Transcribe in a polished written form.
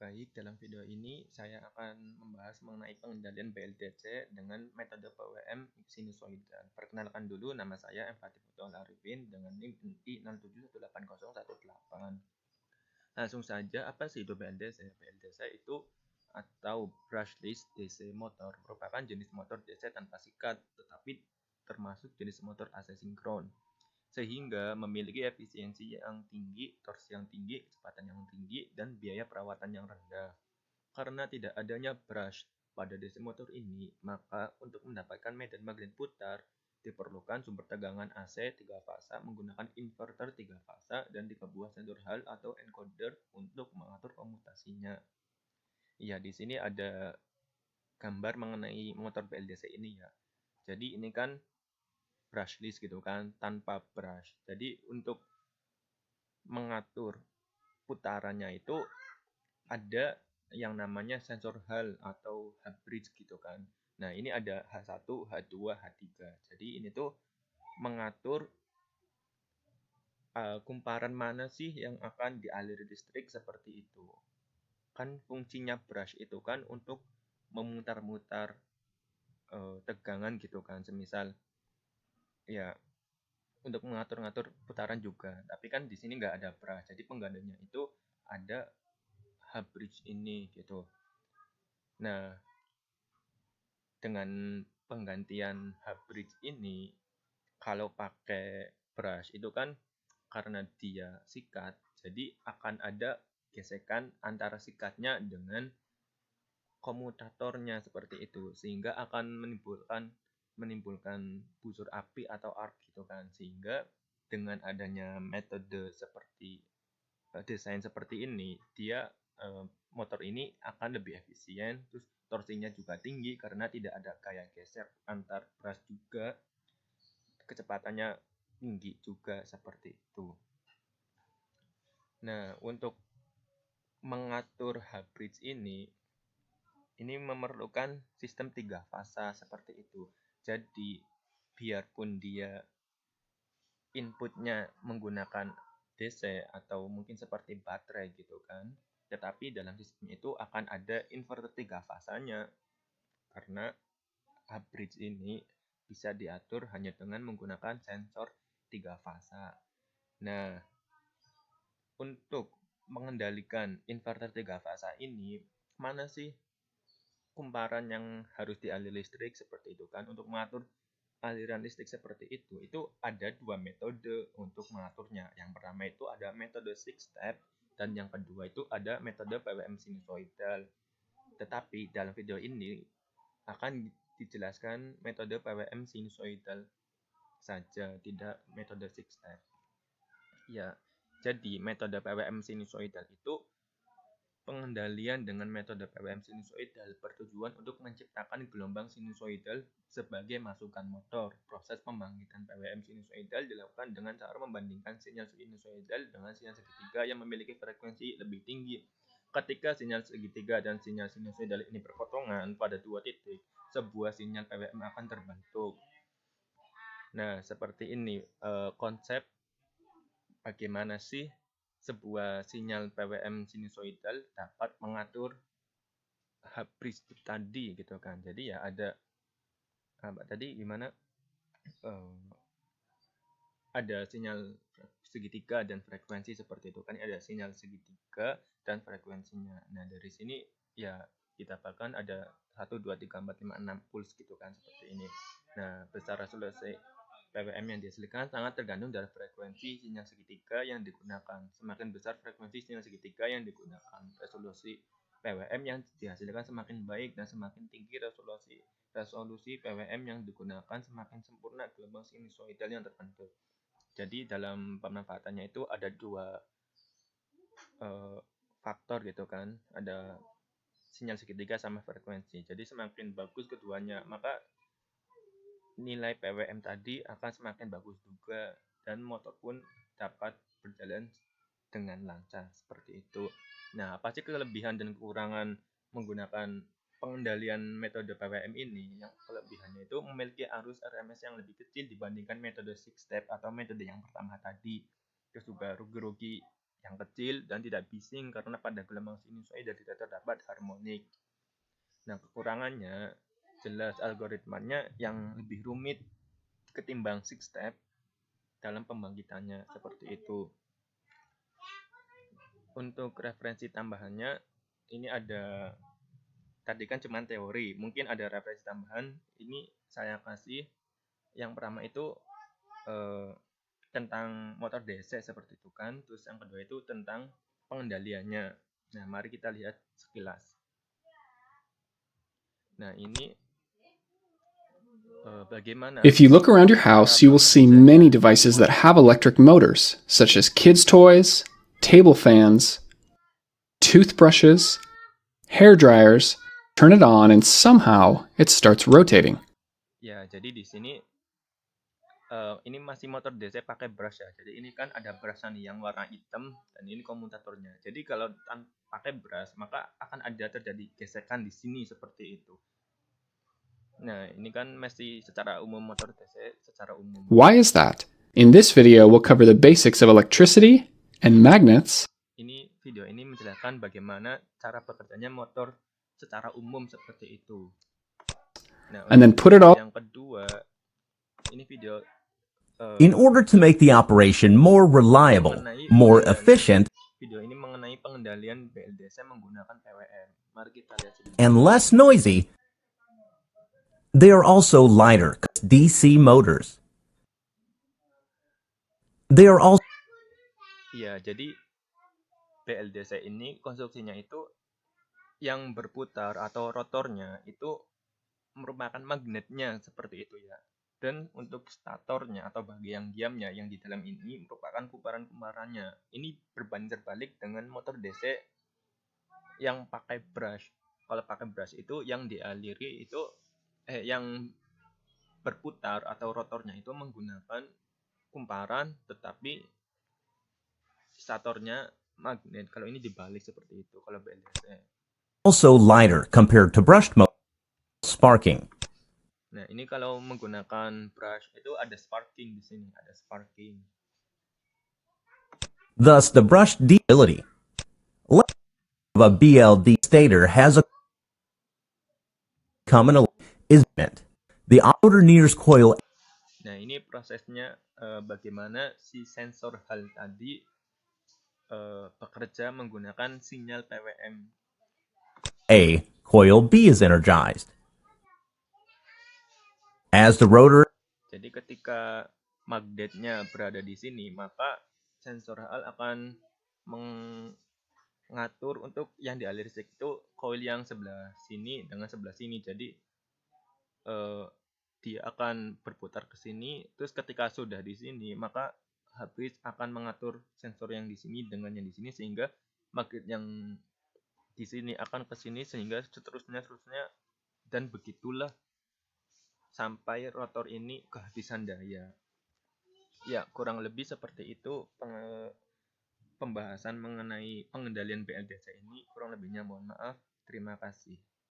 Baik, dalam video ini saya akan membahas mengenai pengendalian BLDC dengan metode PWM sinusoidal. Perkenalkan dulu, nama saya M. Fatih Putul Arifin dengan NIM NI 07180118. Langsung saja, apa sih itu BLDC? BLDC itu atau brushless DC motor merupakan jenis motor DC tanpa sikat, tetapi termasuk jenis motor AC sinkron, sehingga memiliki efisiensi yang tinggi, torsi yang tinggi, kecepatan yang tinggi, dan biaya perawatan yang rendah. Karena tidak adanya brush pada DC motor ini, maka untuk mendapatkan medan magnet putar, diperlukan sumber tegangan AC 3 fasa menggunakan inverter 3 fasa dan 3 buah sensor Hall atau encoder untuk mengatur komutasinya. Ya, di sini ada gambar mengenai motor BLDC ini ya. Jadi ini kan brushless gitu kan, tanpa brush. Jadi untuk mengatur putarannya itu ada yang namanya sensor Hall atau H-bridge gitu kan. Nah, ini ada H1, H2, H3. Jadi ini tuh mengatur kumparan mana sih yang akan dialiri listrik seperti itu. Kan fungsinya brush itu kan untuk memutar-mutar tegangan gitu kan. Semisal ya untuk mengatur-ngatur putaran juga. Tapi kan di sini nggak ada brush. Jadi penggantinya itu ada H-bridge ini gitu. Nah, dengan penggantian H-bridge ini, kalau pakai brush itu kan karena dia sikat, jadi akan ada gesekan antara sikatnya dengan komutatornya seperti itu, sehingga akan menimbulkan busur api atau arc gitu kan. Sehingga dengan adanya metode seperti desain seperti ini, dia motor ini akan lebih efisien, terus torsinya juga tinggi karena tidak ada gaya geser antar brush juga, kecepatannya tinggi juga seperti itu. Nah, untuk mengatur H-bridge ini memerlukan sistem 3 fasa seperti itu. Jadi, biarpun dia inputnya menggunakan DC atau mungkin seperti baterai gitu kan, tetapi dalam sistem itu akan ada inverter 3 fasanya karena H-bridge ini bisa diatur hanya dengan menggunakan sensor 3 fasa. Nah, untuk mengendalikan inverter 3 fasa ini, mana sih kumparan yang harus dialiri listrik seperti itu kan? Untuk mengatur aliran listrik seperti itu ada dua metode untuk mengaturnya. Yang pertama itu ada metode 6 step dan yang kedua itu ada metode PWM sinusoidal. Tetapi dalam video ini akan dijelaskan metode PWM sinusoidal saja, tidak metode 6 step. Ya, jadi metode PWM sinusoidal itu pengendalian dengan metode PWM sinusoidal bertujuan untuk menciptakan gelombang sinusoidal sebagai masukan motor. Proses pembangkitan PWM sinusoidal dilakukan dengan cara membandingkan sinyal sinusoidal dengan sinyal segitiga yang memiliki frekuensi lebih tinggi. Ketika sinyal segitiga dan sinyal sinusoidal ini berpotongan pada dua titik, sebuah sinyal PWM akan terbentuk. Nah, seperti ini konsep bagaimana sih sebuah sinyal PWM sinusoidal dapat mengatur H-bridge tadi gitu kan. Jadi ya ada tadi gimana ada sinyal segitiga dan frekuensi seperti itu kan, ada sinyal segitiga dan frekuensinya. Nah, dari sini ya kita bahkan ada 1 2 3 4 5 6 puls gitu kan seperti ini. Nah, besar resolusi PWM yang dihasilkan sangat tergantung dari frekuensi sinyal segitiga yang digunakan. Semakin besar frekuensi sinyal segitiga yang digunakan, resolusi PWM yang dihasilkan semakin baik, dan semakin tinggi resolusi PWM yang digunakan, semakin sempurna gelombang sinusoidal yang terbentuk. Jadi dalam pemanfaatannya itu ada dua faktor gitu kan, ada sinyal segitiga sama frekuensi. Jadi semakin bagus keduanya, maka nilai PWM tadi akan semakin bagus juga, dan motor pun dapat berjalan dengan lancar seperti itu. Nah, apa sih kelebihan dan kekurangan menggunakan pengendalian metode PWM ini? Yang kelebihannya itu memiliki arus RMS yang lebih kecil dibandingkan metode 6 step atau metode yang pertama tadi. Terus juga rugi-rugi yang kecil dan tidak bising karena pada gelombang sinusoida tidak terdapat harmonik. Nah, kekurangannya jelas algoritmanya yang lebih rumit ketimbang six step dalam pembangkitannya seperti itu. Untuk referensi tambahannya, ini ada, tadi kan cuma teori, mungkin ada referensi tambahan. Ini saya kasih, yang pertama itu tentang motor DC seperti itu kan, terus yang kedua itu tentang pengendaliannya. Nah, mari kita lihat sekilas. Nah, ini bagaimana If you look around your house, you will see many devices that have electric motors, such as kids' toys, table fans, toothbrushes, hair dryers. Turn it on and somehow it starts rotating. Ya, jadi di sini ini masih motor DC pakai brush ya. Jadi ini kan ada brushnya nih yang warna hitam dan ini komutatornya. Jadi kalau pakai brush maka akan ada terjadi gesekan di sini seperti itu. Nah, ini kan masih secara umum motor DC secara umum. Why is that? In this video, we'll cover the basics of electricity and magnets. Ini video ini menjelaskan bagaimana cara bekerjanya motor secara umum seperti itu. Nah, and then put it all. Yang kedua, ini video in order to make the operation more reliable, more efficient, video ini mengenai pengendalian BLDC menggunakan PWM. Mari kita lihat sedikit. and less noisy, they are also lighter DC motors. They are also Iya, jadi BLDC ini konstruksinya itu yang berputar atau rotornya itu merupakan magnetnya seperti itu ya. Dan untuk statornya atau bagian diamnya yang di dalam ini merupakan kumparan-kumparannya. Ini berbanding terbalik dengan motor DC yang pakai brush. Kalau pakai brush itu yang dialiri itu yang berputar atau rotornya itu menggunakan kumparan, tetapi statornya magnet. Kalau ini dibalik seperti itu kalau BLDC. also lighter compared to brushed motors. Sparking. Nah, ini kalau menggunakan brush itu ada sparking di sini, ada sparking. Thus, the brushed ability of a BLD stator has a common is meant. The outer nears coil Nah, ini prosesnya bagaimana si sensor hal tadi bekerja menggunakan sinyal PWM. A, coil B is energized. As the rotor, jadi ketika magnetnya berada di sini, maka sensor hal akan mengatur untuk yang dialiri listrik itu coil yang sebelah sini dengan sebelah sini. Jadi dia akan berputar ke sini, terus ketika sudah di sini, maka habis akan mengatur sensor yang di sini dengan yang di sini sehingga magnet yang di sini akan ke sini sehingga seterusnya dan begitulah sampai rotor ini kehabisan daya. Ya, kurang lebih seperti itu pembahasan mengenai pengendalian BLDC ini. Kurang lebihnya mohon maaf. Terima kasih.